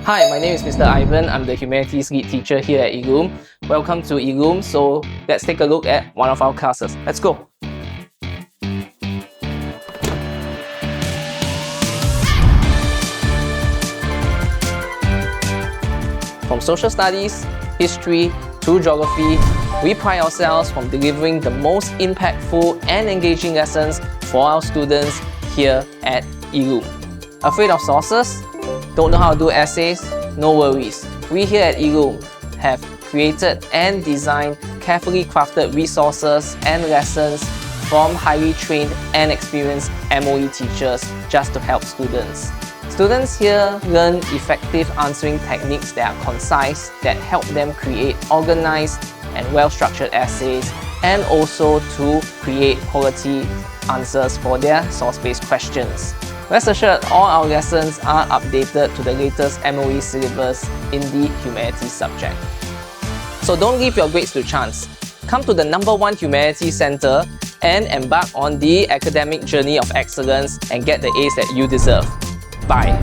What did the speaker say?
Hi, my name is Mr. Ivan. I'm the Humanities Lead Teacher here at eLoom. Welcome to eLoom. So let's take a look at one of our classes. Let's go. From social studies, history, to geography, we pride ourselves from delivering the most impactful and engaging lessons for our students here at eLoom. Afraid of sources? Don't know how to do essays? No worries. We here at eLoom have created and designed carefully crafted resources and lessons from highly trained and experienced MOE teachers just to help students. Students here learn effective answering techniques that are concise, that help them create organized and well-structured essays, and also to create quality answers for their source-based questions. Rest assured, all our lessons are updated to the latest MOE syllabus in the Humanities subject. So don't leave your grades to chance. Come to the #1 Humanities Centre and embark on the academic journey of excellence and get the A's that you deserve. Bye.